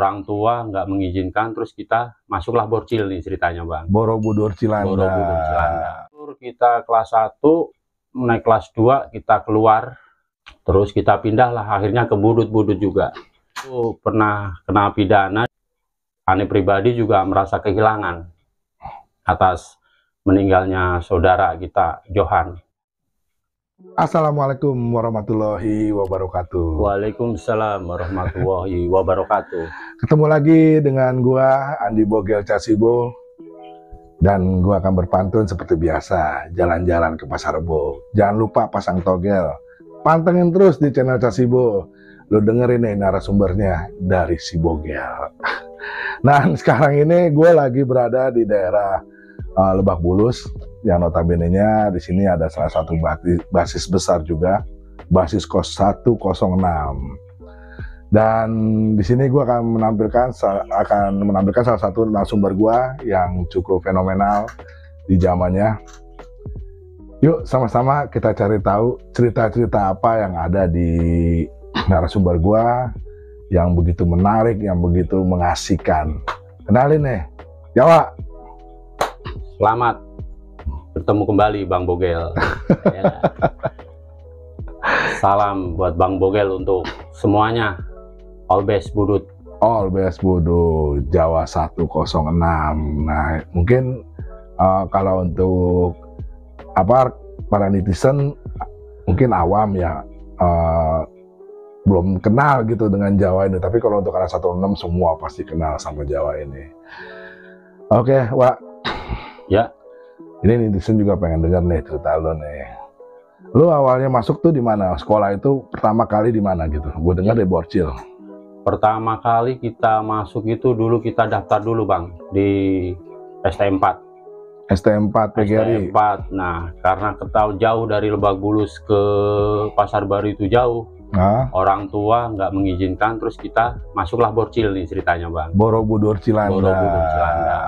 orang tua nggak mengizinkan, terus kita masuklah Borcil nih ceritanya Bang. Borobudur Cilanda. Borobudur Cilanda. Kita kelas 1 naik kelas 2 kita keluar, terus kita pindahlah akhirnya ke Budut juga. Itu pernah kena pidana. Ane pribadi juga merasa kehilangan atas meninggalnya saudara kita Johan. Assalamualaikum warahmatullahi wabarakatuh. Waalaikumsalam warahmatullahi wabarakatuh. Ketemu lagi dengan gua Andi Bogel Casibo, dan gua akan berpantun seperti biasa, jalan-jalan ke Pasar Rebo. Jangan lupa pasang togel, pantengin terus di channel Casibo. Lo dengerin nih narasumbernya dari si Bogel. Nah sekarang ini gue lagi berada di daerah Lebak Bulus, yang notabene-nya di sini ada salah satu basis besar juga, basis kos 106. Dan di sini gue akan menampilkan salah satu narasumber gue yang cukup fenomenal di zamannya. Yuk sama-sama kita cari tahu cerita-cerita apa yang ada di narasumber gue yang begitu menarik, yang begitu mengasihkan. Kenalin nih, Jawa. Selamat bertemu kembali Bang Bogel. Ya. Salam buat Bang Bogel untuk semuanya. All best Budut. All best Budut Jawa 106. Nah mungkin kalau untuk para netizen mungkin awam ya, belum kenal gitu dengan Jawa ini. Tapi kalau untuk anak 16 semua pasti kenal sama Jawa ini. Oke, Wak. Ya. Ini netizen juga pengen dengar nih cerita lo nih. Lo awalnya masuk tuh di mana? Sekolah itu pertama kali di mana gitu? Gue dengar di Borcil. Pertama kali kita masuk itu dulu kita daftar dulu Bang di ST4. ST4 PGRI. ST4. Nah, karena ketahui jauh dari Lebak Bulus ke Pasar Baru itu jauh. Nah, orang tua nggak mengizinkan, terus kita masuklah Borcil nih ceritanya Bang. Borobudur Cilanda. Borobudur Cilanda.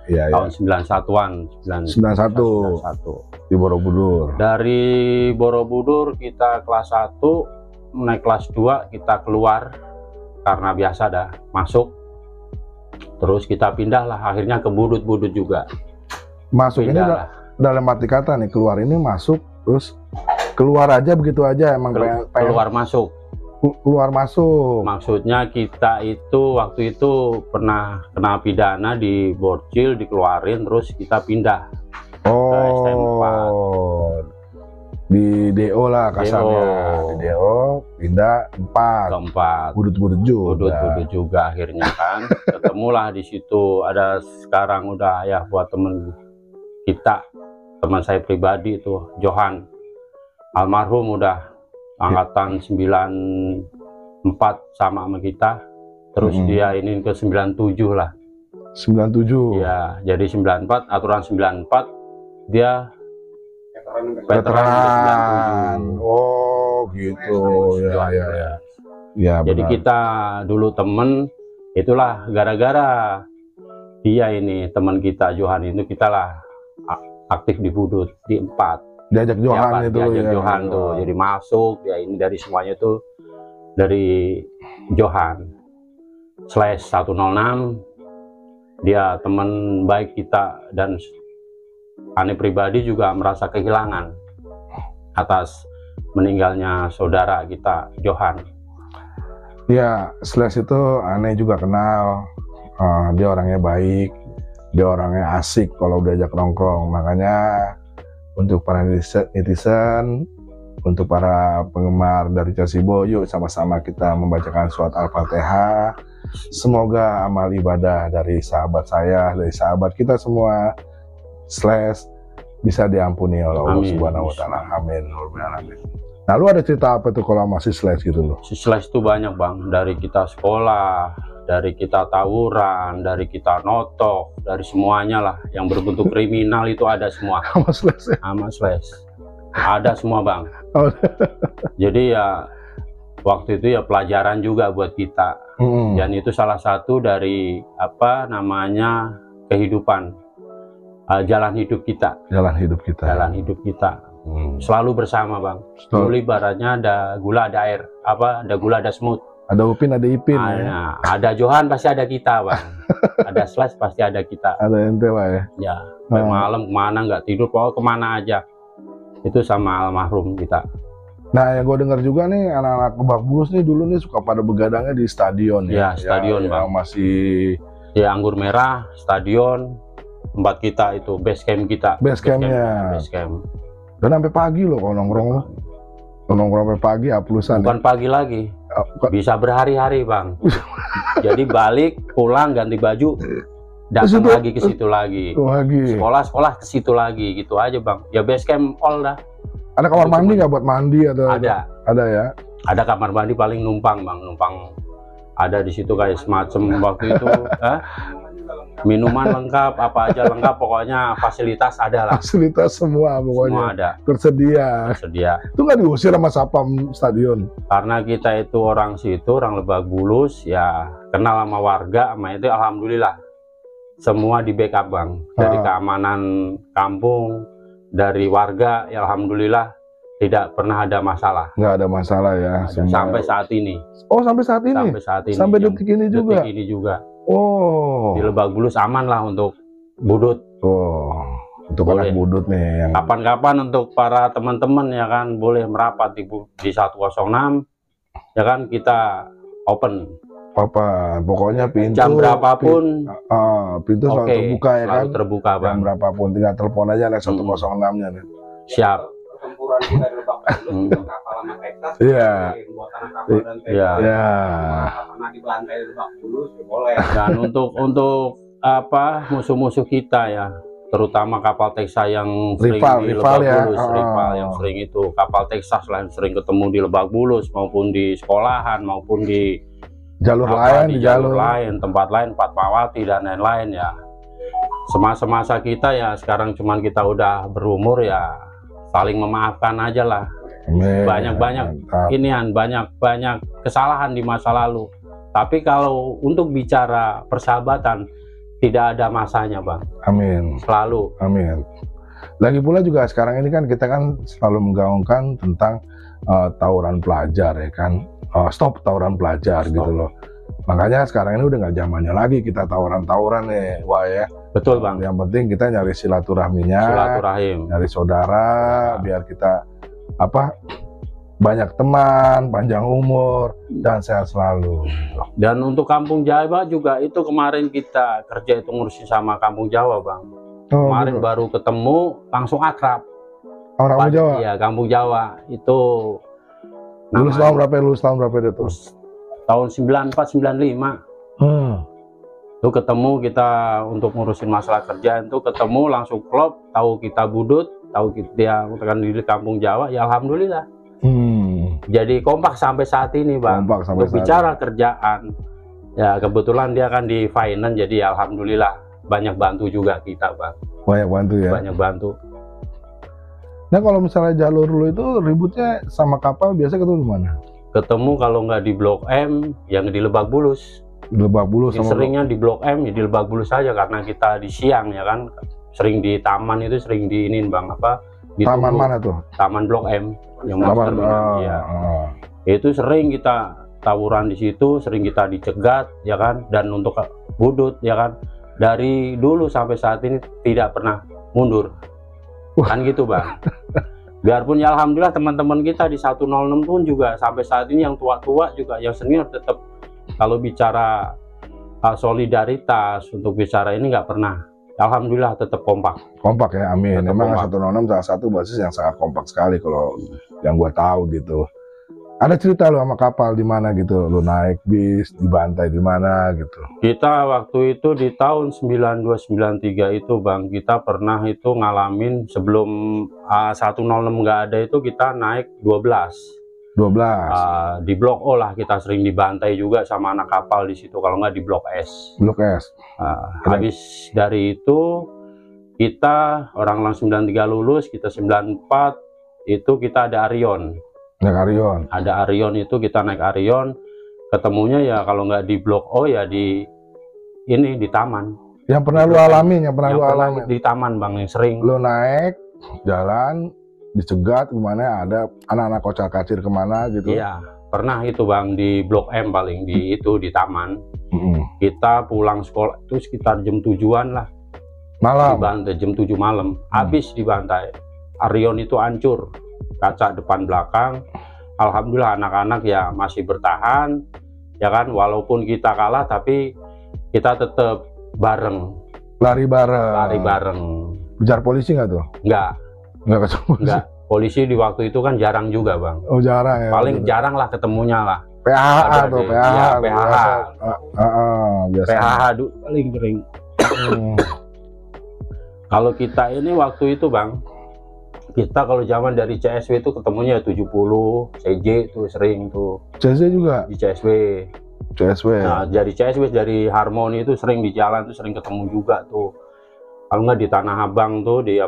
Ya, tahun 91-an. 91 di Borobudur. Dari Borobudur kita kelas 1 naik kelas 2 kita keluar karena biasa dah masuk, terus kita pindahlah akhirnya ke Budut juga. Masuk ini dalam arti kata nih, keluar ini masuk terus keluar aja begitu aja, emang pengen keluar masuk. Keluar masuk. Maksudnya kita itu waktu itu pernah kena pidana di Borcil, dikeluarin terus kita pindah ke ST4. Di DO lah kasarnya. Di DO pindah 4. Budut juga akhirnya kan. Ketemulah di situ, ada sekarang udah ya buat temen kita, teman saya pribadi itu Johan, almarhum udah angkatan 94 sama kita, terus dia ini ke 97 lah. 97 ya, jadi 94 aturan 94 dia veteran. Oh gitu ya. Jadi benar. Kita dulu temen, itulah gara-gara dia ini teman kita Johan itu, kita lah aktif di Budut di 4. Diajak Johan itu diajak Johan tuh, jadi masuk ya, ini dari semuanya tuh dari Johan /106. Dia teman baik kita, dan Ane pribadi juga merasa kehilangan atas meninggalnya saudara kita Johan. Ya, itu Ane juga kenal. Dia orangnya baik, dia orangnya asik kalau diajak nongkrong. Makanya untuk para netizen, untuk para penggemar dari Casibo, yuk sama-sama kita membacakan surat Al-Fatihah. Semoga amal ibadah dari sahabat saya, dari sahabat kita semua, bisa diampuni oleh Allah Subhanahu wa Ta'ala. Amin. Nah, lu ada cerita apa tuh kalau masih gitu loh? Si itu banyak Bang, dari kita sekolah, dari kita tawuran, dari kita notok, dari semuanya lah yang berbentuk kriminal itu ada semua. Sama ada semua Bang. Jadi ya waktu itu ya pelajaran juga buat kita. Dan itu salah satu dari kehidupan, jalan hidup kita. Jalan hidup kita. Selalu bersama Bang. Dulu ibaratnya ada gula ada air, ada gula ada semut. Ada Upin, ada Ipin. Ya? Ada Johan pasti ada kita, Bang. Ada Slash pasti ada kita. Ada ente lah ya. Ya, malam kemana nggak tidur, pokoknya kemana aja. Itu sama almarhum kita. Nah, yang gue dengar juga nih, anak-anak Lebak Bulus nih dulu nih suka pada begadangnya di stadion ya. Ya, stadion, Bang. Yang masih... Ya, Anggur Merah, stadion, tempat kita itu, base camp kita. Base campnya. Base camp. Dan sampai pagi loh kalau nongkrong loh. Nongkrong sampai pagi, aplusan. Bukan ya? Pagi lagi. Bisa berhari-hari, Bang. Jadi balik, pulang, ganti baju, datang lagi ke situ lagi. Sekolah-sekolah ke situ lagi, gitu aja, Bang. Ya base camp all dah. Ada kamar mandi nggak buat mandi atau? Ada ya. Ada kamar mandi paling numpang, Bang. Numpang ada di situ kayak semacam waktu itu. Minuman lengkap, apa aja lengkap, pokoknya fasilitas ada lah. Fasilitas semua pokoknya. Semua ada. Tersedia. Itu nggak diusir sama satpam stadion? Karena kita itu orang situ, orang Lebak Bulus, ya kenal sama warga, sama itu alhamdulillah. Semua di backup, Bang. Dari keamanan kampung, dari warga, ya alhamdulillah tidak pernah ada masalah. Nggak ada masalah ya. Sampai saat ini. Oh, sampai saat ini? Sampai saat ini. Sampai detik ini juga? Detik ini juga. Oh. Di Lebak Bulus aman lah untuk budut. Oh, untuk anak budut nih. Yang... Kapan-kapan untuk para teman-teman ya kan boleh merapat di 106. Ya kan kita open. Pokoknya pintu jam berapapun pintu selalu terbuka ya kan? Selalu terbuka, Bang. Jam berapapun tinggal telepon aja nih 106-nya nih. Siap. Pertempuran kita di Lebak Bulus kapal sama Texas. Iya. Iya. Karena di lantai di Lebak Bulus boleh. Dan untuk apa musuh-musuh kita ya, terutama kapal Texas yang sering di Lebak Bulus, rival yang sering itu kapal Texas lah yang sering ketemu di Lebak Bulus maupun di sekolahan maupun di jalur lain, di jalur lain, tempat lain, Fatmawati dan lain-lain ya. Semasa-masa kita ya sekarang cuman kita udah berumur ya saling memaafkan aja lah. Banyak-banyak inian, banyak kesalahan di masa lalu. Tapi kalau untuk bicara persahabatan tidak ada masanya, Bang. Amin. Selalu. Amin. Lagi pula juga sekarang ini kan kita kan selalu menggaungkan tentang tawuran pelajar ya kan. Stop tawuran pelajar. Stop. Gitu loh. Makanya sekarang ini udah nggak zamannya lagi kita tawuran-tawuran nih, wah ya. Betul, Bang. Yang penting kita nyari silaturahminya, nyari saudara, biar kita banyak teman, panjang umur dan sehat selalu. Dan untuk Kampung Jawa juga itu kemarin kita kerja itu ngurusin sama Kampung Jawa, Bang. Kemarin baru ketemu langsung akrab. Orang Jawa? Iya, Kampung Jawa itu. Lulus tahun berapa itu? Tahun 94-95. Itu ketemu kita untuk ngurusin masalah kerjaan itu ketemu langsung klop, tahu kita budut, tahu dia akan di Kampung Jawa, ya alhamdulillah. Jadi kompak sampai saat ini, Bang. Untuk bicara kerjaan, ya kebetulan dia kan di finance, jadi alhamdulillah banyak bantu juga kita, Bang. Banyak bantu ya. Banyak bantu. Nah kalau misalnya jalur lu itu ributnya sama kapal biasa ketemu di mana? Ketemu kalau nggak di Blok M, yang di Lebak Bulus. Di Lebak Bulus sama seringnya di Blok M, ya di Lebak Bulus saja karena kita di siang ya kan. Sering di taman itu sering diinin, Bang, taman mana tuh? Taman Blok M yang terminal. Iya. Itu sering kita tawuran di situ, sering kita dicegat ya kan. Dan untuk budut ya kan, dari dulu sampai saat ini tidak pernah mundur. Kan gitu, Bang. Biarpun ya alhamdulillah teman-teman kita di 106 pun juga sampai saat ini yang tua-tua juga yang senior tetap kalau bicara solidaritas untuk bicara ini nggak pernah. Alhamdulillah tetap kompak. Kompak ya, amin. Tetap memang kompak. 106 salah satu basis yang sangat kompak sekali kalau yang gua tahu gitu. Ada cerita lu sama kapal di mana gitu? Lu naik bis, dibantai di mana gitu? Kita waktu itu di tahun 92-93 itu, Bang, kita pernah itu ngalamin sebelum 106 nggak ada itu kita naik 12. Di Blok O lah kita sering dibantai juga sama anak kapal di situ, kalau nggak di Blok S. Blok S. Habis dari itu kita orang 93 lulus, kita 94 itu kita ada Arion. Naik Arion. Ada Arion itu kita naik Arion, ketemunya ya kalau nggak di Blok O ya di ini di taman. Yang pernah lu alami, yang pernah lu alami di taman, Bang, yang sering. Lu naik jalan dicegat kemana, ada anak-anak kocar kacir kemana gitu. Iya. pernah itu Bang di Blok M paling di taman. Kita pulang sekolah itu sekitar jam 7-an lah. Malam. Dibantai jam 7 malam. Habis dibantai. Arion itu hancur. Kaca depan belakang. Alhamdulillah anak-anak ya masih bertahan. Ya kan, walaupun kita kalah tapi kita tetap bareng. Lari bareng. Lari bareng. Kejar polisi nggak tuh? Enggak kejar polisi. Enggak. Polisi di waktu itu kan jarang juga Bang. Oh jarang ya. Paling jarang lah ketemunya lah. PHH tuh, PHH. Ya, PHH. Biasa. PHH dulu paling sering. Kalau kita ini waktu itu Bang, kita kalau zaman dari CSW itu ketemunya 70, CJ itu sering tuh. CSW juga? Di CSW. CSW. Nah, dari CSW, dari Harmoni itu sering di jalan tuh sering ketemu juga tuh. Kalau nggak di Tanah Abang tuh, di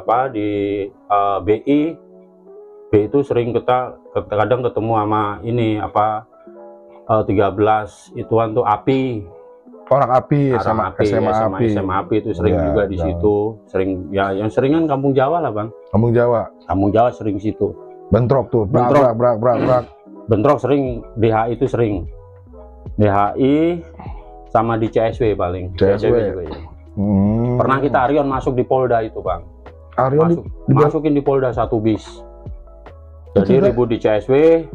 BI. B itu sering kita kadang ketemu sama ini 13 ituan tuh API. Orang API sama SMA API. SMA API itu sering juga di situ. Sering ya yang seringan Kampung Jawa lah Bang. Kampung Jawa sering situ. Bentrok tuh. Bentrok. Brak. Bentrok sering, DHI itu sering. DHI sama di CSW paling. CSW juga ya. Pernah kita Arion masuk di Polda itu Bang. Arion masukin di Polda 1 bis. Jadi ribut di CSW.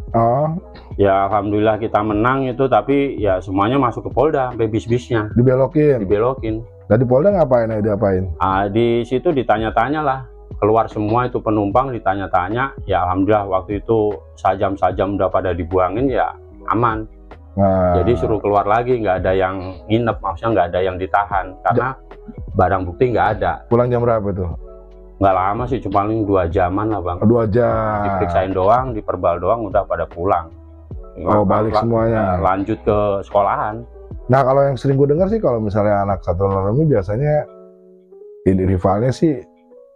Ya alhamdulillah kita menang itu, tapi ya semuanya masuk ke Polda, sampai bis-bisnya dibelokin. Nah di Polda ngapain? Di situ ditanya-tanya lah, keluar semua itu penumpang ditanya-tanya. Ya alhamdulillah waktu itu sajam-sajam udah pada dibuangin ya aman. Jadi suruh keluar lagi, nggak ada yang nginep, maksudnya nggak ada yang ditahan karena barang bukti nggak ada. Pulang jam berapa tuh? Nggak lama sih, cuma paling 2 jaman lah Bang. 2 jam. Diperiksain doang, diperbal doang, udah pada pulang. Balik semuanya. Lanjut ke sekolahan. Nah kalau yang sering gue dengar sih, kalau misalnya anak Satuan Army biasanya ini rivalnya sih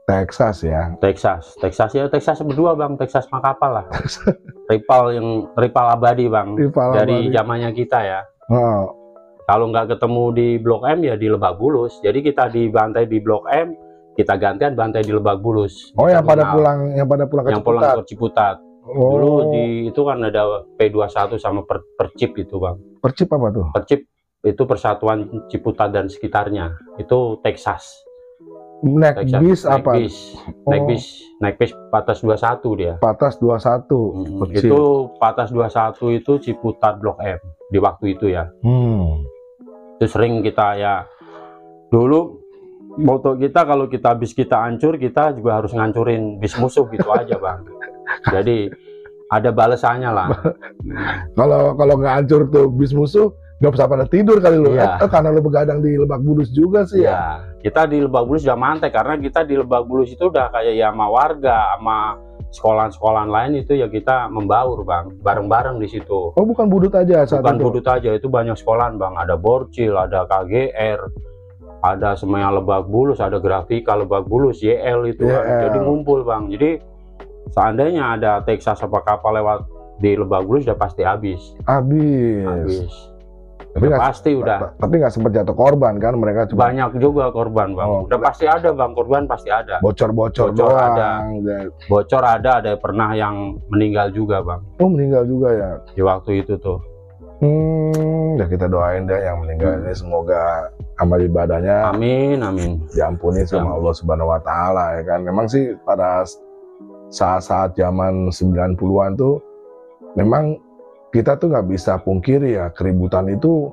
Texas ya. Texas berdua Bang, Texas Makapal lah. rival abadi Bang. Dari zamannya kita ya. Kalau nggak ketemu di Blok M ya di Lebak Bulus. Jadi kita dibantai di Blok M, kita gantian bantai di Lebak Bulus. Yang pada pulang ke Ciputat. Dulu itu kan ada P21 sama Percip itu Bang. Percip apa tuh? Percip itu Persatuan Ciputat dan sekitarnya. Itu Texas. Naik bis Patas 21 dia. Patas 21. Itu Patas 21 itu Ciputat Blok M di waktu itu ya. Itu sering kita ya. Dulu moto kita kalau bis kita hancur, kita juga harus ngancurin bis musuh gitu aja Bang. Jadi ada balasannya lah. Kalau nggak hancur tuh bis musuh, nggak bisa pada tidur kali lu. Karena lu begadang di Lebak Bulus juga sih ya. Kita di Lebak Bulus udah mantai, karena kita di Lebak Bulus itu udah kayak ya sama warga, sama sekolahan-sekolahan lain itu ya kita membaur Bang, bareng-bareng di situ. Oh bukan Budut aja? Bukan Budut aja, itu banyak sekolahan Bang. Ada Borcil, ada KGR, ada Semaya Lebak Bulus, ada Grafika Lebak Bulus, YL itu kan. Jadi ngumpul Bang. Jadi seandainya ada Texas apa kapal lewat di Lebak Bulus udah pasti habis. Tapi nggak sempat jatuh korban kan mereka? Banyak juga korban Bang. Udah pasti ada Bang, korban pasti ada. Bocor ada pernah yang meninggal juga Bang. Oh meninggal juga ya? Di waktu itu tuh. Ya kita doain deh yang meninggal ini semoga amal ibadahnya amin diampuni sama Allah Subhanahu Wa Taala ya kan. Memang sih pada saat-saat zaman 90-an tuh memang kita tuh nggak bisa pungkiri ya, keributan itu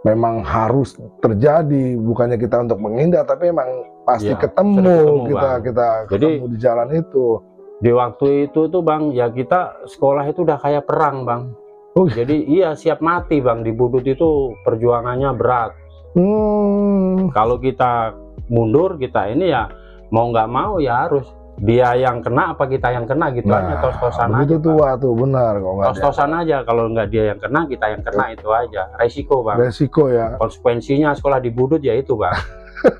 memang harus terjadi, bukannya kita untuk menghindar, tapi emang pasti ketemu kita ketemu di jalan itu. Di waktu itu tuh Bang, ya kita sekolah itu udah kayak perang Bang. Jadi iya siap mati Bang, di Budut itu perjuangannya berat. Kalau kita mundur, kita ini ya mau nggak mau ya harus dia yang kena apa kita yang kena gitu aja, tos-tosan aja. Itu tua tuh benar, tos-tosan aja, kalau nggak dia yang kena kita yang kena, itu aja resiko Bang. Resiko ya. Konsekuensinya sekolah di Budut ya itu Bang.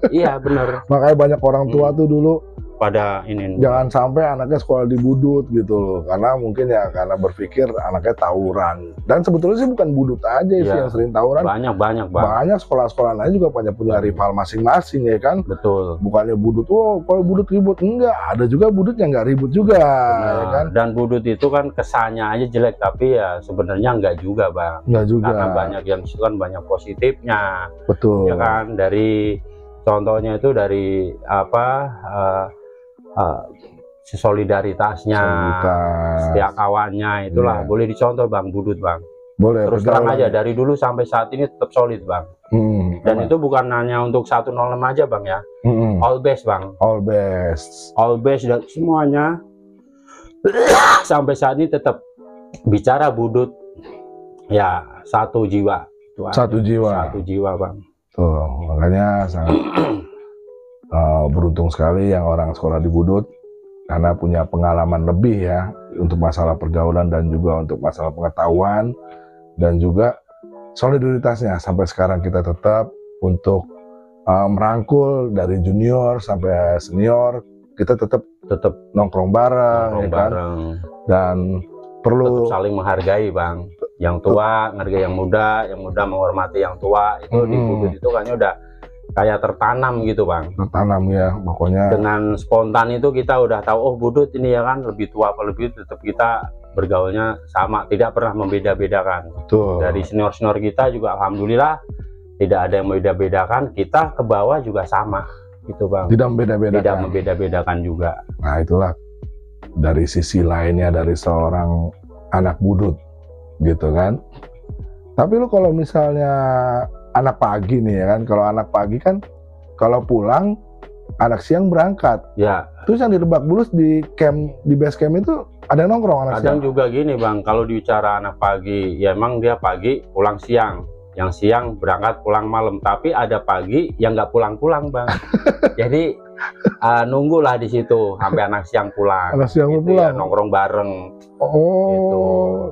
Iya benar. Makanya banyak orang tua tuh dulu pada ini. Jangan sampai anaknya sekolah di Budut gitu loh, karena mungkin ya karena berpikir anaknya tawuran. Dan sebetulnya sih bukan Budut aja sih yang sering tawuran. Banyak Bang. Banyak sekolah-sekolah lain juga punya rival masing-masing ya kan. Betul. Bukannya Budut, oh kalau Budut ribut, enggak. Ada juga Budut yang nggak ribut juga, ya kan. Dan Budut itu kan kesannya aja jelek, tapi ya sebenarnya enggak juga Bang. Enggak juga. Karena banyak yang itu kan banyak positifnya. Betul. Ya kan, dari contohnya itu dari solidaritasnya, setiap kawannya itulah boleh dicontoh Bang Budut Bang. Boleh. Terus terang aja dari dulu sampai saat ini tetap solid Bang. Dan itu bukan hanya untuk 106 aja Bang ya. All best Bang. All best. All best dan semuanya sampai saat ini tetap bicara Budut ya satu jiwa. Satu jiwa Bang. Tuh makanya sangat beruntung sekali yang orang sekolah di Budut karena punya pengalaman lebih ya untuk masalah pergaulan dan juga untuk masalah pengetahuan dan juga solidaritasnya sampai sekarang kita tetap untuk merangkul dari junior sampai senior kita tetap nongkrong bareng, ya kan? Dan perlu tetap saling menghargai Bang, yang tua menghargai yang muda menghormati yang tua itu di Budut itu kayaknya udah kayak tertanam gitu Bang. Tertanam ya pokoknya. Dengan spontan itu kita udah tahu oh Budut ini ya kan lebih tua apa lebih tetap kita bergaulnya sama, tidak pernah membeda-bedakan. Betul. Dari senior-senior kita juga alhamdulillah tidak ada yang membeda-bedakan, kita ke bawah juga sama gitu Bang. Tidak membeda-bedakan. Tidak membeda-bedakan juga. Nah itulah dari sisi lainnya dari seorang anak Budut gitu kan. Tapi lu kalau misalnya anak pagi nih ya kan, kalau anak pagi kan kalau pulang anak siang berangkat ya. Terus yang di Lebak Bulus di base camp itu ada nongkrong anak kadang siang juga gini Bang, kalau bicara anak pagi ya emang dia pagi pulang siang, yang siang berangkat pulang malam, tapi ada pagi yang nggak pulang-pulang Bang. Jadi nunggulah di situ sampai anak siang pulang. Anak siang gitu pulang. Ya, nongkrong bareng. Gitu.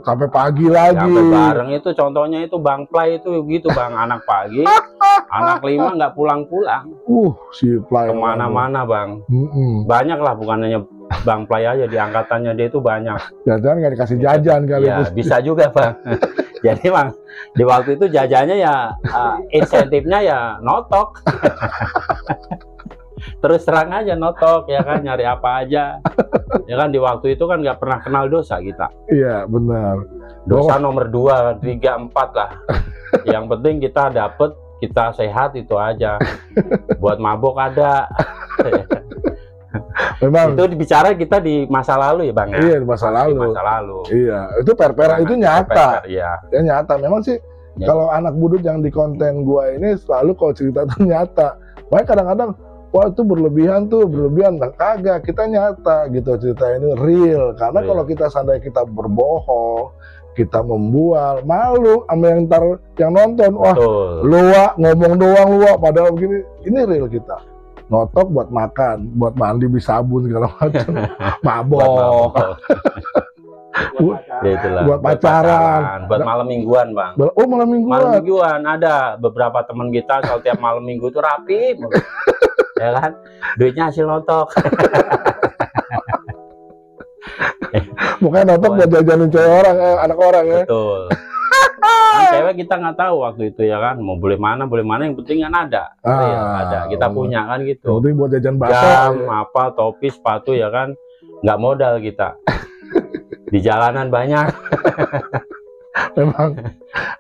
Sampai pagi lagi. Sampai bareng itu contohnya itu Bang Play itu gitu Bang, anak pagi, anak 5 nggak pulang-pulang. Si Play kemana-mana Bang. Banyak lah, bukan hanya Bang Play aja, di angkatannya dia itu banyak. Jajan nggak dikasih jajan kali. Ya bisa juga Bang. Jadi Bang, di waktu itu jajannya ya insentifnya ya notok. Terus terang aja notok ya kan, nyari apa aja ya kan. Di waktu itu kan nggak pernah kenal dosa kita. Iya benar. Dosa nomor 2, 3, 4 lah. Yang penting kita dapet, kita sehat itu aja. Buat mabok ada. Memang itu bicara kita di masa lalu ya Bang ya. Iya di masa lalu. Iya itu per-peran itu nyata. Iya. Ya nyata memang sih. Ya. Kalau anak Budut yang di konten gua ini selalu kalau cerita itu nyata. Makanya kadang-kadang wah itu berlebihan nah, kagak, kita nyata gitu cerita ini real. Karena kalau kita seandainya kita berbohong, kita membual, malu sama yang nonton. Wah luak ngomong doang luak, padahal begini, ini real kita. Notok buat makan, buat mandi, bisa sabun segala macam, mabok. Buat pacaran, buat malam mingguan Bang. Oh malam mingguan. Malam mingguan ada beberapa teman kita kalau tiap malam minggu itu rapi, ya kan, duitnya hasil notok. Bukan notok buat jajanin cewek orang, anak orang ya. Betul. Kan cewek kita nggak tahu waktu itu ya kan, mau boleh mana yang penting kan ada. Ada, kita punya kan gitu. Yang penting buat jajan bakso. Jam, apa, topi, sepatu ya kan, nggak modal kita. Di jalanan banyak. Memang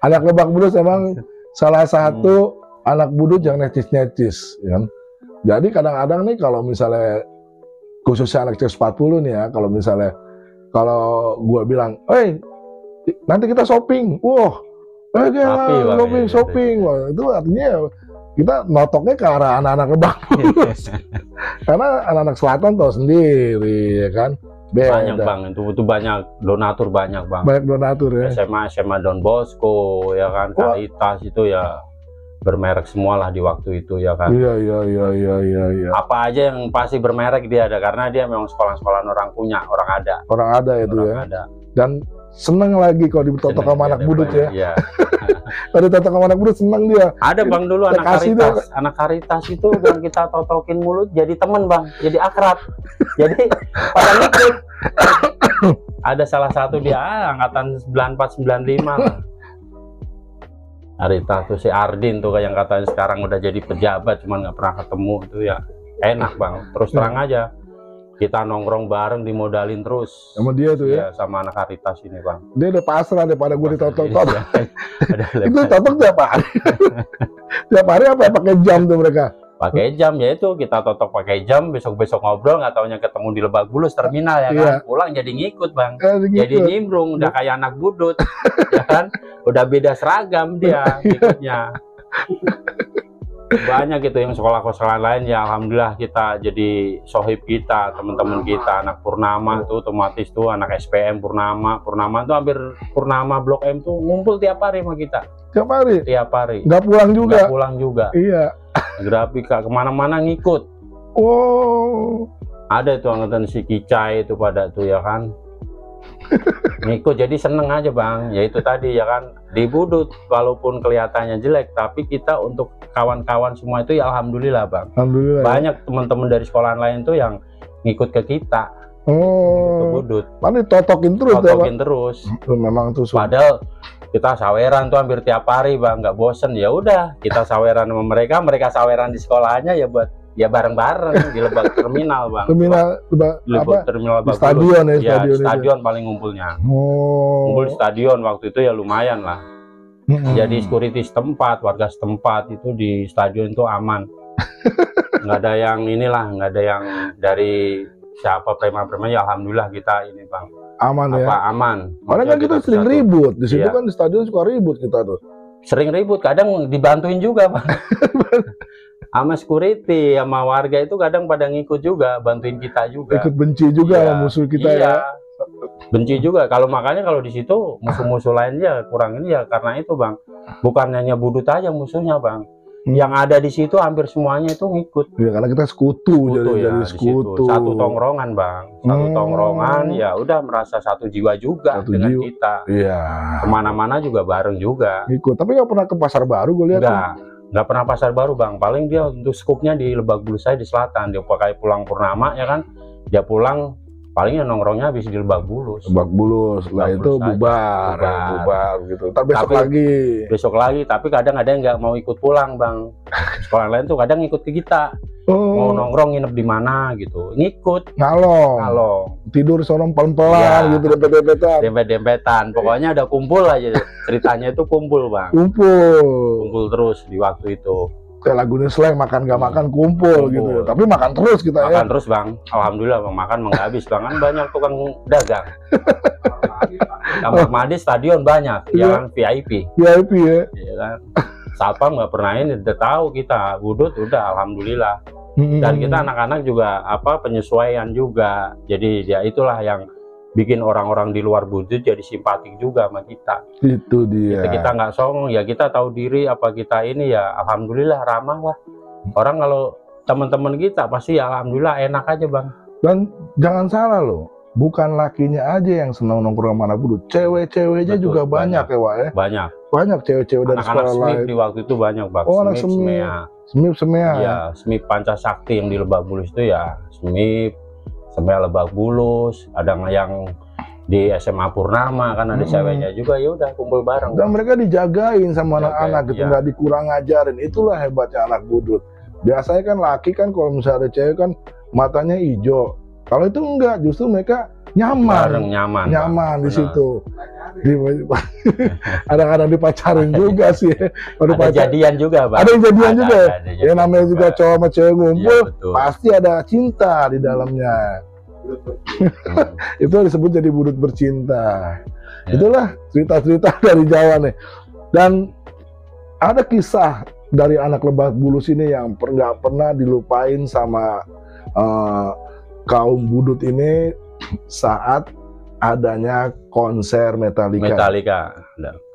anak Lebak Bulus memang salah satu anak Budut yang necis-necis ya kan. Jadi kadang-kadang nih kalau misalnya khususnya anak CS40 nih ya, kalau gua bilang, nanti kita shopping, shopping, wah itu artinya kita notoknya ke arah anak-anak Lebak Bulus. Karena anak-anak selatan tahu sendiri ya kan. Banyak Bang, itu banyak donatur banyak Bang. Banyak donatur ya. SMA Don Bosco ya kan, Kalitas itu ya bermerek semua lah di waktu itu ya kan. Iya. Apa aja yang pasti bermerek dia ada, karena dia memang sekolah-sekolah orang punya, orang ada itu orang ya. Ada. Dan seneng lagi kalau ditotok sama anak budut ya. Iya. Kalau ditotok sama anak budut seneng dia. Ada Bang dulu anak Karitas itu Bang, kita totokin mulut jadi temen Bang, jadi akrab. Jadi pada ngikut. Ada salah satu dia angkatan 94 95 lah. Karitas tuh si Ardin tuh yang katanya sekarang udah jadi pejabat cuman nggak pernah ketemu, itu ya enak Bang. Terus terang aja. Kita nongkrong bareng, dimodalin terus sama dia tuh ya, sama anak Karitas ini Bang. Dia udah pasrah daripada gue ditotok. Itu totok tiap hari. Tiap hari apa pakai jam tuh mereka? Pakai jam, ya itu kita totok pakai jam, besok ngobrol, nggak taunya ketemu di Lebak Bulus terminal ya kan. Pulang jadi ngikut Bang, jadi nimbrung, udah kayak anak budut ya kan, udah beda seragam dia ngikutnya. Banyak gitu yang sekolah-sekolah lain ya, alhamdulillah kita jadi sohib kita, teman-teman kita. Anak Purnama tuh otomatis tuh anak SPM Purnama tuh hampir Purnama Blok M tuh ngumpul tiap hari sama kita. Tiap hari nggak pulang juga. Iya, Grafika kemana-mana ngikut. Oh, ada tuh angkatan si Kicai itu pada tuh ya kan, ngikut. Jadi seneng aja Bang, ya itu tadi ya kan, di budut walaupun kelihatannya jelek tapi kita untuk kawan-kawan semua itu ya alhamdulillah Bang. Alhamdulillah. Banyak teman-teman dari sekolahan lain tuh yang ngikut ke kita. Oh, budut. Mana totokin terus. Memang tuh. Padahal kita saweran tuh hampir tiap hari Bang, nggak bosen. Ya udah kita saweran sama mereka saweran di sekolahannya ya buat ya bareng-bareng di Lebak Terminal Bang. Terminal Lebak stadion ya, stadion paling ngumpulnya. Ngumpul di stadion waktu itu ya lumayan lah. Jadi security setempat, warga setempat itu di stadion itu aman. Nggak ada yang nggak ada yang dari siapa preman-preman, ya alhamdulillah kita ini Bang. Aman ya? Aman. Karena kan kita sering ribut, di situ kan di stadion suka ribut kita tuh. Sering ribut, kadang dibantuin juga Bang. Sama security, sama warga itu kadang pada ngikut juga, bantuin kita juga. Ikut benci juga sama musuh kita ya. Benci juga. Kalau makanya kalau di situ musuh-musuh lainnya kurang ini ya karena itu Bang. Bukan hanya budut aja musuhnya Bang. Yang ada di situ hampir semuanya itu ngikut. Ya karena kita sekutu jadi sekutu. Satu tongkrongan Bang. Satu tongkrongan ya udah merasa satu jiwa juga dengan kita. Iya. Kemana-mana juga bareng juga. Ikut. Tapi nggak pernah ke Pasar Baru gue lihat. Nggak pernah Pasar Baru Bang. Paling dia untuk skupnya di Lebak Bulus saya di selatan. Dia pakai pulang Purnama ya kan. Dia pulang palingnya nongkrongnya habis di Lebak Bulus. Lah itu bubar gitu. Tapi besok lagi. Tapi kadang ada yang nggak mau ikut pulang Bang. Sekolah lain tuh kadang ikut ke kita. Mau nongkrong nginep di mana gitu. Ngikut. Ngalong. Tidur sorong pelan-pelan gitu, dempet-dempetan. Pokoknya ada kumpul aja. Ceritanya itu kumpul Bang. Kumpul terus di waktu itu. Kayak lagunya Slang, makan gak makan kumpul gitu. Tapi makan terus kita makan terus Bang. Alhamdulillah Bang, makan nggak habis Bang. Kan banyak tukang dagang. Kamar mandi stadion banyak, ya kan, VIP ya. Iya kan. Satpam nggak pernah ini, udah tahu kita budut udah alhamdulillah. Dan kita anak-anak juga penyesuaian juga. Jadi ya itulah yang bikin orang-orang di luar budut jadi simpatik juga sama kita. Itu dia. Kita nggak songong ya, kita tahu diri kita ini ya alhamdulillah ramah lah. Orang kalau teman-teman kita pasti ya alhamdulillah enak aja Bang. Dan jangan salah loh, bukan lakinya aja yang senang nongkrong sama anak budut, cewek-ceweknya juga banyak ya Wak ya. Banyak cewek-cewek dari sekolah lain. Di waktu itu banyak Bang. Anak Semia. Ya, Semip Pancasakti yang di Lebak Bulus itu ya Semip sampai Lebak Bulus, ada yang di SMA Purnama kan ada ceweknya juga, ya udah kumpul bareng. Dan mereka dijagain sama anak-anak gitu, nggak dikurang ajarin. Itulah hebatnya anak budut. Biasanya kan laki kan kalau misalnya ada cewek kan matanya hijau. Kalau itu enggak, justru mereka nyaman di situ. Kadang-kadang dipacarin juga sih. Ada jadian juga Bang. Ada jadian juga. Ya namanya juga cowok sama cewek ngumpul, pasti ada cinta di dalamnya. Itu disebut jadi budut bercinta. Itulah cerita-cerita dari Jawa nih. Dan ada kisah dari anak Lebak Bulus ini yang nggak pernah dilupain sama kaum budut ini saat adanya konser Metallica.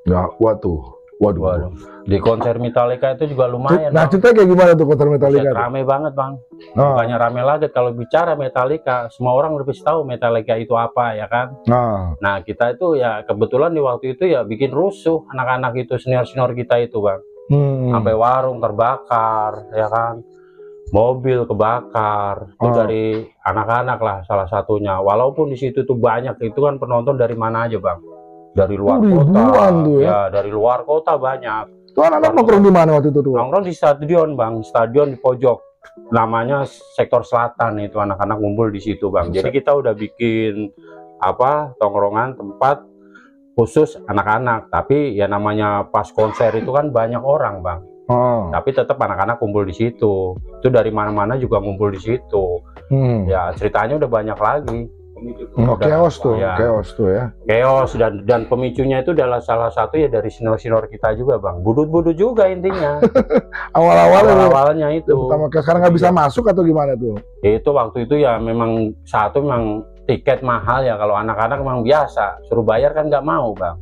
Nah, waduh, Waduh. Di konser Metallica itu juga lumayan. Nah, ceritanya kayak gimana tuh konser Metallica? Rame banget, Bang. Bukannya rame lagi, kalau bicara Metallica, semua orang lebih tahu Metallica itu apa, ya kan? Nah, kita itu ya kebetulan di waktu itu ya bikin rusuh anak-anak itu, senior-senior kita itu, Bang. Sampai warung terbakar, ya kan? Mobil kebakar. Itu dari anak-anak lah salah satunya. Walaupun di situ tuh banyak, itu kan penonton dari mana aja, Bang. Dari luar kota, tuh ya dari luar kota banyak. Tuh anak-anak nongkrong di mana waktu itu tuh? Nongkrong di stadion, Bang, stadion di pojok, namanya sektor selatan, itu anak-anak ngumpul di situ, Bang. Jadi kita udah bikin apa, tongkrongan tempat khusus anak-anak, tapi ya namanya pas konser itu kan banyak orang, Bang. Tapi tetap anak-anak kumpul di situ. Itu dari mana-mana juga ngumpul di situ. Ya ceritanya udah banyak lagi. Chaos tuh, ya. Chaos tuh ya. Chaos dan pemicunya itu adalah salah satu ya dari senior-senior kita juga, Bang. Budut-budut juga intinya. Awal-awalnya itu. Pertama sekarang nggak bisa masuk atau gimana tuh? Itu waktu itu ya memang satu memang tiket mahal ya, kalau anak-anak memang biasa suruh bayar kan nggak mau, Bang.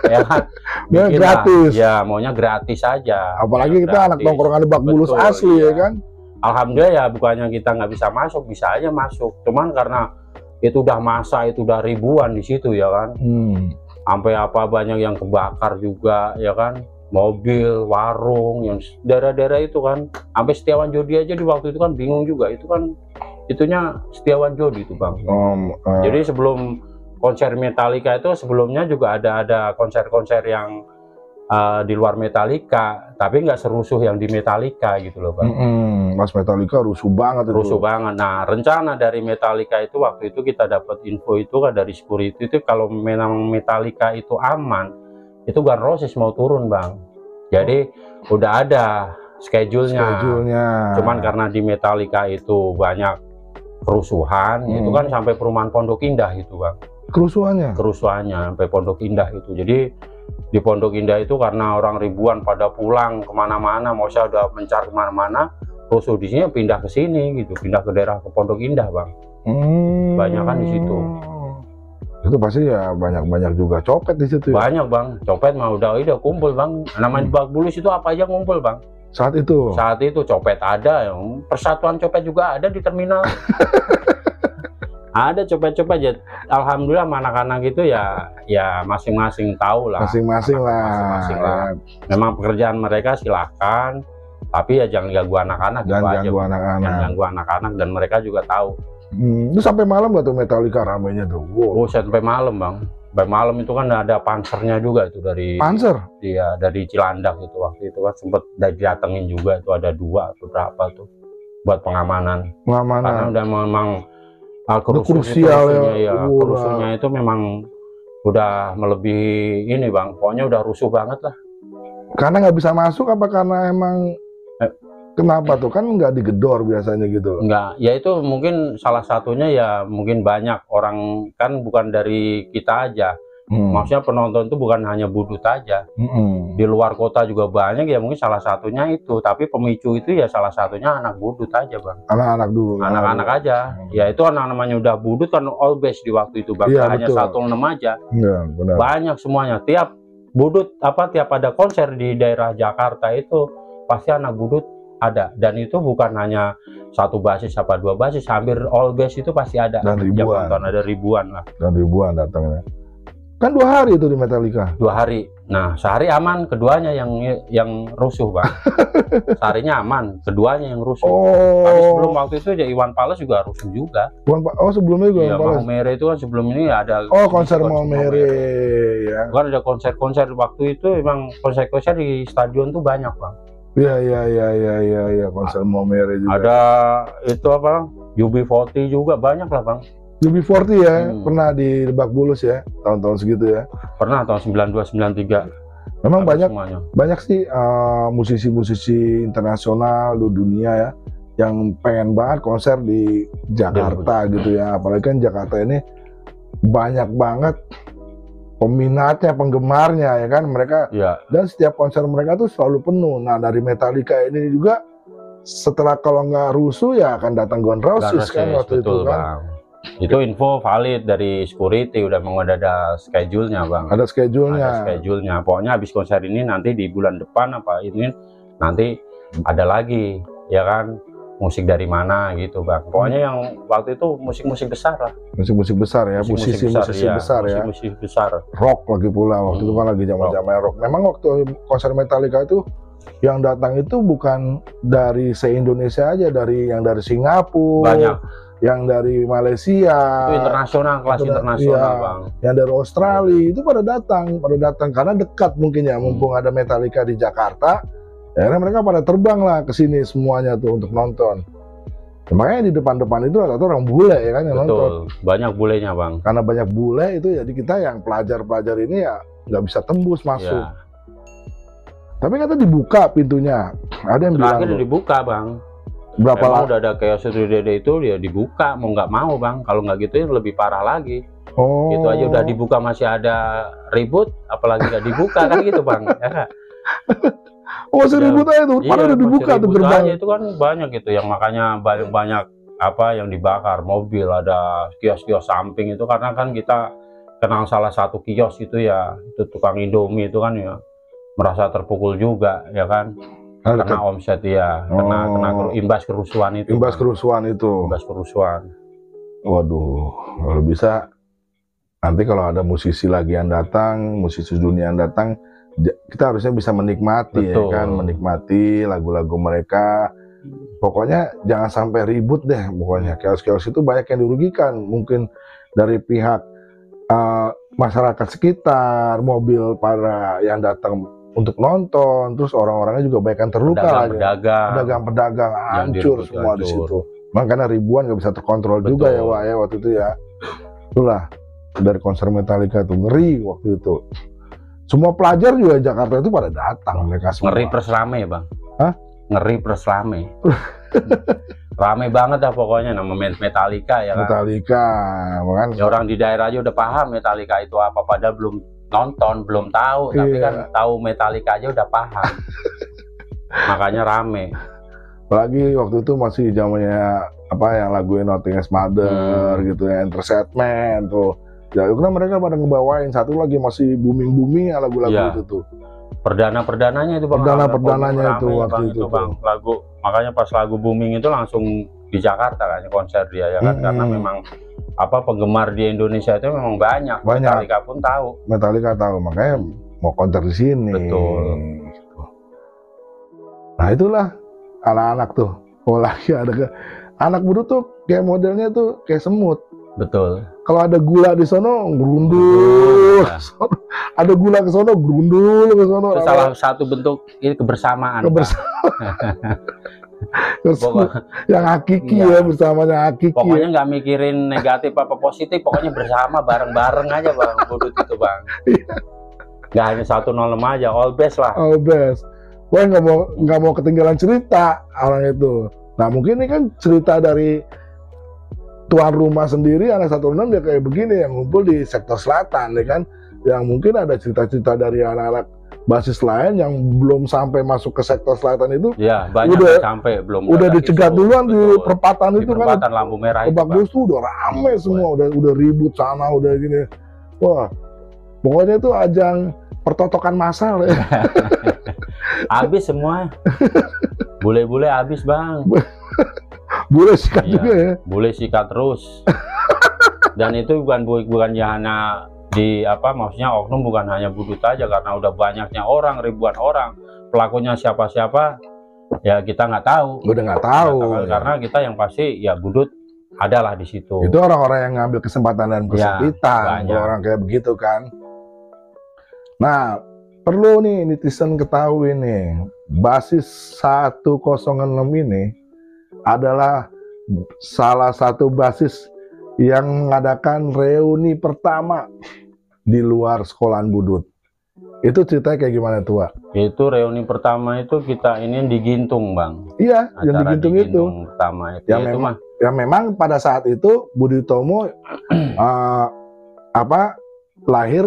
Ya kan? Ya, gratis. Ya maunya gratis aja. Apalagi ya, kita anak tongkrongan Lebak Bulus asli ya kan. Alhamdulillah ya, bukannya kita nggak bisa masuk, bisa aja masuk. Cuman karena itu udah masa, itu udah ribuan di situ ya kan. Sampai apa banyak yang kebakar juga ya kan, mobil, warung yang daerah-daerah itu kan. Sampai Setiawan Jodi aja di waktu itu kan bingung juga, itu kan itunya Setiawan Jodi itu, Bang. Jadi sebelum konser Metallica itu sebelumnya juga ada konser-konser yang di luar Metallica, tapi nggak serusuh yang di Metallica gitu loh, Bang. Mas Metallica rusuh banget itu. Rusuh banget. Nah, rencana dari Metallica itu waktu itu kita dapat info itu kan dari security itu, kalau memang Metallica itu aman, itu Guns N' Roses mau turun, Bang. Jadi udah ada schedule-nya. Cuman karena di Metallica itu banyak kerusuhan, itu kan sampai perumahan Pondok Indah itu, Bang. Kerusuhannya sampai Pondok Indah itu. Jadi di Pondok Indah itu karena orang ribuan pada pulang kemana-mana, mau saya udah mencar kemana-mana, rusuh di sini pindah ke sini gitu, pindah ke daerah ke Pondok Indah, Bang. Banyak kan di situ. Itu pasti ya banyak juga copet di situ. Banyak, Bang. Copet mah udah kumpul, Bang. Namanya Lebak Bulus itu apa aja ngumpul, Bang. Saat itu copet ada, persatuan copet juga ada di terminal. Ada copet-copet aja. Alhamdulillah anak-anak itu ya masing-masing tahu lah. Masing-masing lah. Memang pekerjaan mereka silahkan, tapi ya jangan ganggu anak-anak. Jangan ganggu anak-anak, dan mereka juga tahu. Itu sampai malam gak tuh Metallica ramenya tuh? Oh, sampai malam, Bang. Sampai malam itu kan ada pansernya juga itu dari panser. Iya, dari Cilandak itu waktu itu kan sempet datengin juga, itu ada 2 atau berapa tuh buat pengamanan. Karena udah memang kerusuhnya itu memang udah melebihi ini, Bang. Pokoknya udah rusuh banget lah. Karena nggak bisa masuk apa karena emang kenapa tuh? Kan nggak digedor biasanya gitu. Nggak, ya itu mungkin salah satunya ya mungkin banyak orang, kan bukan dari kita aja. Maksudnya penonton itu bukan hanya budut aja. Di luar kota juga banyak, ya mungkin salah satunya itu. Tapi pemicu itu ya salah satunya anak budut aja, Bang. Anak-anak dulu. Anak-anak aja. Ya itu anak namanya udah budut kan all base di waktu itu, Bang. Iya, hanya 16 aja. Iya, benar. Banyak semuanya. Tiap budut tiap ada konser di daerah Jakarta itu pasti anak budut ada. Dan itu bukan hanya 1 basis apa 2 basis, hampir all base itu pasti ada. Dan ribuan. Ada ribuan lah. Dan ribuan datangnya. Kan 2 hari itu di Metallica. 2 hari. Nah, sehari aman, keduanya yang rusuh, Bang. Seharinya aman, keduanya yang rusuh. Tapi sebelum waktu itu ya Iwan Fals juga rusuh juga. Sebelumnya juga Iwan Fals. Maumere itu kan sebelum ini ada. Konser Maumere ya. Kan ada konser-konser waktu itu, emang konser-konser di stadion tuh banyak, Bang. Iya, konser Maumere juga. Ada itu apa? UB40 juga banyak lah, Bang. UB40 ya, pernah di Lebak Bulus ya, tahun-tahun segitu ya. Pernah tahun 92, 93. Memang banyak sih musisi-musisi internasional di dunia ya, yang pengen banget konser di Jakarta gitu ya. Apalagi kan Jakarta ini banyak banget peminatnya, penggemarnya ya kan, mereka. Dan setiap konser mereka tuh selalu penuh. Nah, dari Metallica ini juga setelah kalau nggak rusuh ya akan datang Guns N' Roses kan waktu itu kan. Itu info valid dari security, memang udah ada schedule-nya Bang. Ada schedule-nya. Ada schedule-nya. Pokoknya habis konser ini nanti di bulan depan apa ini nanti ada lagi, ya kan? Musik dari mana gitu Bang. Pokoknya yang waktu itu musik-musik besar lah. Musik-musik besar ya, musisi besar ya. Musik besar. Rock lagi pula waktu itu kan lagi zaman-zaman rock. Memang waktu konser Metallica itu yang datang itu bukan dari se-Indonesia aja, yang dari Singapura, banyak, yang dari Malaysia, itu internasional, kelas internasional iya, Bang. yang dari Australia itu pada datang karena dekat mungkin ya, mumpung ada Metallica di Jakarta, akhirnya mereka pada terbang lah ke sini semuanya tuh untuk nonton. Makanya di depan-depan itu rata-rata orang bule ya kan yang nonton. Banyak bulenya Bang. Karena banyak bule itu, jadi kita yang pelajar-pelajar ini ya nggak bisa tembus masuk. Ya. Tapi kata dibuka pintunya, ada yang bilang udah dibuka Bang. Berapa lama? Udah ada kayak Dede itu dia dibuka, mau nggak mau Bang. Kalau nggak gitu yang lebih parah lagi. Oh. Itu aja udah dibuka masih ada ribut, apalagi nggak dibuka kan gitu Bang. Ya. Oh masih ribut aja tuh, padahal udah dibuka tuh gerbang. Itu kan banyak gitu, yang makanya banyak apa yang dibakar, mobil, ada kios-kios samping itu karena kan kita kenal salah satu kios itu ya, itu tukang Indomie itu kan ya. Merasa terpukul juga ya kan, karena omset ya, kena imbas kerusuhan itu. Imbas kerusuhan itu. Imbas kerusuhan. Waduh, kalau bisa nanti kalau ada musisi lagi yang datang, musisi dunia yang datang, kita harusnya bisa menikmati. Betul. Ya kan, menikmati lagu-lagu mereka. Pokoknya jangan sampai ribut deh. Pokoknya kios-kios itu banyak yang dirugikan, mungkin dari pihak masyarakat sekitar, mobil para yang datang untuk nonton, terus orang-orangnya juga banyak yang terluka, pedagang-pedagang hancur semua di situ. Makanya ribuan nggak bisa terkontrol. Betul. Juga ya Wak ya waktu itu ya. Itulah dari konser Metallica itu ngeri waktu itu. Semua pelajar juga Jakarta itu pada datang mereka semua. Ngeri plus rame Bang. Hah? Ngeri plus rame. Rame banget dah pokoknya nama Metallica ya kan. Metallica, makanya ya orang di daerah aja udah paham Metallica itu apa, padahal belum nonton, belum tahu, tapi kan tahu Metallica aja udah paham. Makanya rame. Apalagi waktu itu masih zamannya apa yang lagunya Nothing Else Matters gitu ya, Entertainment tuh. Ya karena mereka pada ngebawain, satu lagi masih booming lagu-lagu itu tuh. Perdananya itu Bang. Perdananya itu waktu itu Bang. Lagu, makanya pas lagu booming itu langsung di Jakarta kan konser dia ya kan, karena memang apa penggemar di Indonesia itu memang banyak. Metallica pun tahu. Metallica tahu, makanya mau konser di sini. Betul. Nah itulah anak-anak tuh. Oh lagi ada anak budut tuh kayak modelnya tuh kayak semut. Betul. Kalau ada gula di sono gerundul. Ada gula ke sono gerundul ke sono. Itu salah satu bentuk ini kebersamaan. Yang hakiki ya, bersamanya hakiki. Pokoknya nggak mikirin negatif apa positif, pokoknya bersama bareng-bareng aja Bang budut itu Bang. Nggak hanya 106 aja, all best lah. All best. Gue nggak mau ketinggalan cerita orang itu. Nah mungkin ini kan cerita dari tuan rumah sendiri, anak 106 dia kayak begini yang ngumpul di sektor selatan ya kan. Yang mungkin ada cerita-cerita dari anak-anak basis lain yang belum sampai masuk ke sektor selatan itu. Ya, banyak sampai belum. Udah dicegat duluan di perempatan itu kan. Perempatan lampu merah itu. Bagus tuh udah rame semua, udah ribut sana, udah gini. Wah, pokoknya itu ajang pertotokan massal ya. Habis semua. Bule-bule habis Bang. Bule sikat juga ya. Bule sikat terus. Dan itu bukan hanya di apa, maksudnya oknum bukan hanya budut aja, karena udah banyaknya orang, ribuan orang, pelakunya siapa-siapa ya kita nggak tahu. Udah nggak tahu karena kita yang pasti ya budut adalah di situ. Itu orang-orang yang ngambil kesempatan dan kesempitan, orang kayak begitu kan. Nah perlu nih netizen ketahui nih, basis 106 ini adalah salah satu basis yang mengadakan reuni pertama di luar sekolahan budut. Itu ceritanya kayak gimana tuh, Wak? Itu reuni pertama itu kita ini di Gintung, Bang. Iya, yang di Gintung itu. Pertama itu. Yang memang pada saat itu Budi Utomo lahir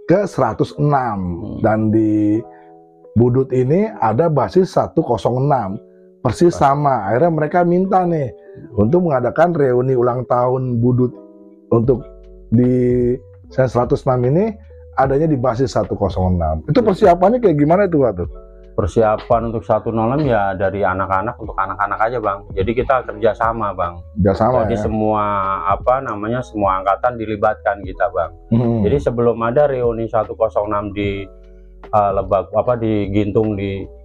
ke 106 dan di budut ini ada basis 106. Persis sama. Akhirnya mereka minta nih untuk mengadakan reuni ulang tahun budut untuk di Sen 106 ini adanya di basis 106. Itu persiapannya kayak gimana itu Pak tuh? Persiapan untuk 106 ya dari anak-anak, untuk anak-anak aja Bang. Jadi kita kerjasama Bang. Kerjasama. Jadi ya? semua semua angkatan dilibatkan kita Bang. Jadi sebelum ada reuni 106 di Lebak di Gintung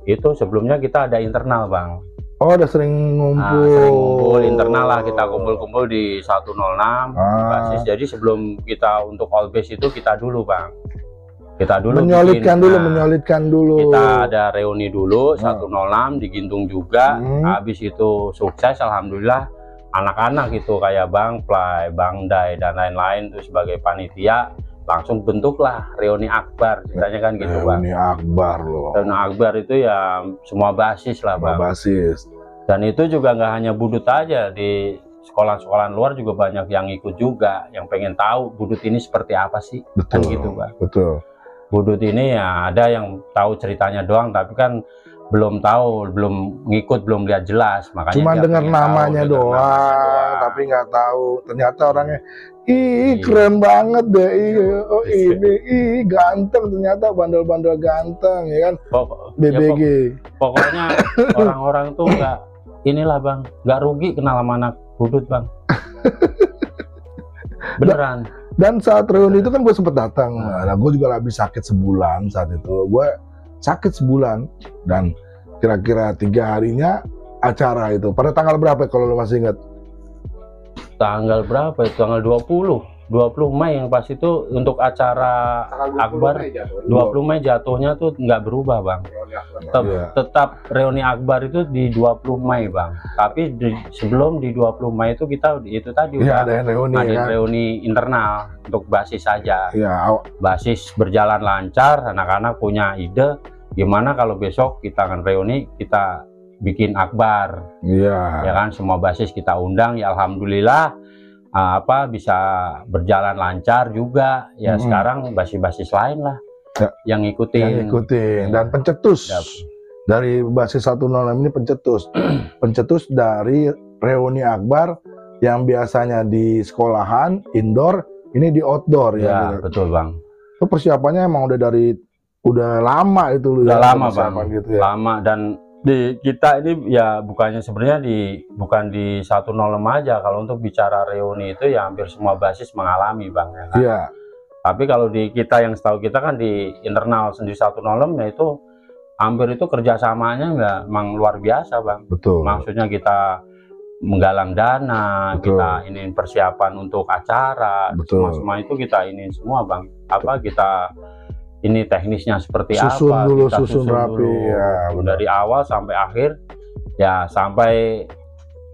itu sebelumnya kita ada internal Bang. Oh, udah sering ngumpul. Sering ngumpul internal lah, kita kumpul-kumpul di 106 basis. Jadi sebelum kita untuk all base itu kita dulu Bang. Kita dulu menyolidkan dulu. Kita ada reuni dulu 106 di Gintung juga. Habis itu sukses alhamdulillah. Anak-anak itu kayak Bang Play, Bang Dai dan lain-lain itu sebagai panitia langsung bentuklah reuni akbar ceritanya kan gitu Bang. Reuni akbar loh. Reuni akbar itu ya semua basis lah Bang. Basis. Dan itu juga nggak hanya Budut aja, di sekolah-sekolah luar juga banyak yang ikut juga, yang pengen tahu Budut ini seperti apa sih. Betul. Kan gitu Bang. Betul. Budut ini ya ada yang tahu ceritanya doang, tapi kan belum tahu, belum ngikut, belum lihat jelas. Makanya cuma dengar namanya doang, tapi nggak tahu. Ternyata orangnya, keren banget deh. Ini ganteng. Ternyata bandel-bandel ganteng, ya kan? BBG. Pokoknya orang-orang tuh inilah Bang, nggak rugi kenal sama anak Budut Bang. Beneran. Dan saat reuni itu kan gue sempet datang. Nah, gue juga habis sakit sebulan saat itu. Gue sakit sebulan dan kira-kira 3 harinya acara itu. Pada tanggal berapa kalau lo masih ingat? Tanggal berapa itu? Tanggal 20 Mei yang pas itu untuk acara akbar. 20 Mei jatuhnya tuh nggak berubah Bang. Tetap reuni akbar itu di 20 Mei Bang. Tapi sebelum di 20 Mei itu kita itu tadi udah ada reuni internal untuk basis saja. Basis berjalan lancar, anak-anak punya ide gimana kalau besok kita akan reuni, kita bikin akbar. Ya kan, semua basis kita undang ya alhamdulillah. Bisa berjalan lancar juga ya. Sekarang basis-basis lain lah yang ngikutin. Dan pencetus dari basis 106 ini pencetus dari reuni akbar yang biasanya di sekolahan indoor, ini di outdoor ya. Betul Bang. Itu persiapannya emang udah lama itu. Udah lama Bang, gitu ya. Lama. Dan di kita ini ya bukannya sebenarnya bukan di 106 aja, kalau untuk bicara reuni itu ya hampir semua basis mengalami Bang ya kan? Iya. Tapi kalau di kita yang setahu kita kan di internal sendiri 106 ya itu hampir itu kerjasamanya ya memang luar biasa Bang. Betul. Maksudnya kita menggalang dana, kita ini persiapan untuk acara, semua itu kita ini semua Bang. Kita ini teknisnya seperti susun apa, dulu, kita susun rapi dulu. Ya, dari awal sampai akhir ya, sampai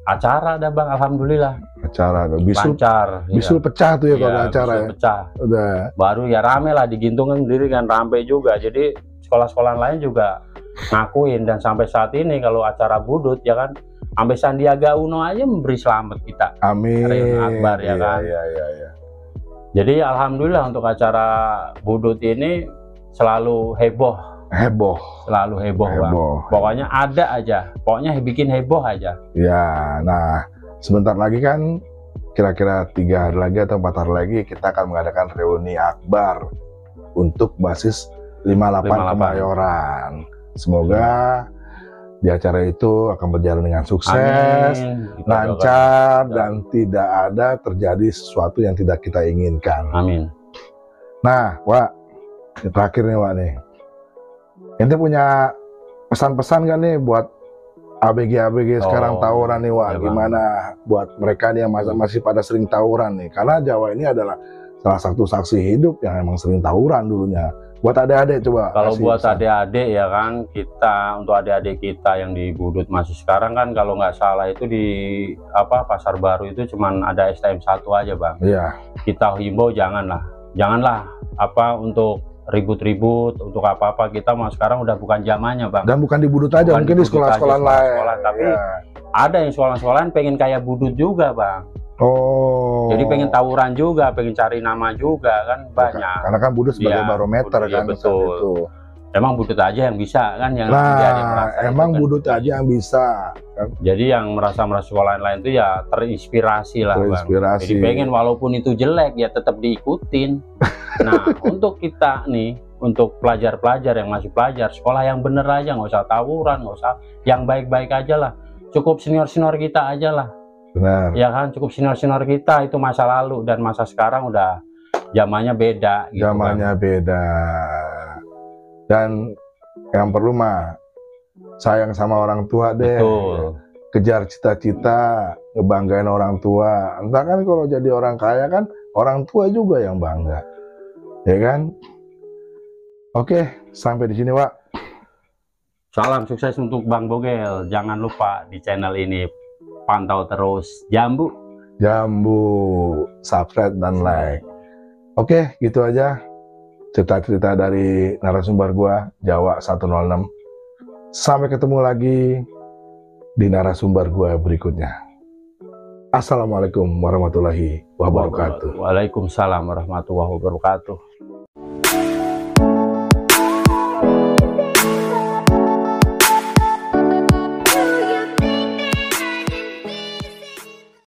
acara ada Bang, alhamdulillah acara bisul lancar, bisul pecah tuh ya kalau acara ya pecah. Udah baru ya rame lah di Gintung kan sendiri kan, ramai juga, jadi sekolah-sekolah lain juga ngakuin. Dan sampai saat ini kalau acara Budut ya kan, sampai Sandiaga Uno aja memberi selamat kita. Amin. Reuni akbar ya kan. Iya. Jadi alhamdulillah untuk acara Budut ini selalu heboh. Selalu heboh Bang. Pokoknya ada aja, pokoknya bikin heboh aja. Ya, nah sebentar lagi kan, kira-kira 3 hari lagi atau 4 hari lagi kita akan mengadakan reuni akbar untuk basis 58 Kemayoran. Semoga di acara itu akan berjalan dengan sukses, lancar, dan tidak ada terjadi sesuatu yang tidak kita inginkan. Amin. Nah, Wak, terakhir nih Wak nih, ente punya pesan-pesan kan nih buat ABG sekarang tawuran nih Wak? Gimana buat mereka nih yang masih pada sering tawuran nih? Karena Jawa ini adalah salah satu saksi hidup yang emang sering tawuran dulunya. Buat adik-adik coba. Kalau buat adik-adik ya kan, untuk adik-adik kita yang di Budut masih sekarang kan, kalau nggak salah itu di Pasar Baru itu cuman ada STM 1 aja Bang. Iya. Kita himbau janganlah untuk ribut-ribut, untuk apa-apa. Kita mau sekarang udah bukan zamannya Bang. Dan bukan di Budut aja, mungkin di sekolah-sekolah lain. Tapi ada yang sekolah-sekolahan pengen kayak Budut juga Bang. Jadi pengen tawuran juga, pengen cari nama juga kan banyak. Karena kan Budut sebagai barometer kan. Betul. Emang budut aja yang bisa kan, yang Nah, emang kan. budut aja yang bisa. Jadi yang merasa sekolah lain itu ya terinspirasi lah, Terinspirasi. Bang. Jadi pengen walaupun itu jelek ya tetap diikutin. Nah, untuk kita nih, untuk pelajar-pelajar yang masih pelajar, sekolah yang bener aja, nggak usah tawuran, nggak usah, yang baik-baik aja lah. Cukup senior-senior kita aja lah. Benar. Ya kan, cukup senior-senior kita, itu masa lalu, dan masa sekarang udah zamannya beda. Gitu, zamannya beda. Dan yang perlu mah sayang sama orang tua deh. Betul. Kejar cita-cita, ngebanggain orang tua. Entah kan kalau jadi orang kaya kan orang tua juga yang bangga, ya kan? Oke, sampai di sini, Pak. Salam sukses untuk Bang Bogel. Jangan lupa di channel ini pantau terus Jambu, subscribe dan like. Oke, gitu aja cerita-cerita dari narasumber gua Jawa 106. Sampai ketemu lagi di narasumber gua berikutnya. Assalamualaikum warahmatullahi wabarakatuh. Waalaikumsalam warahmatullahi wabarakatuh.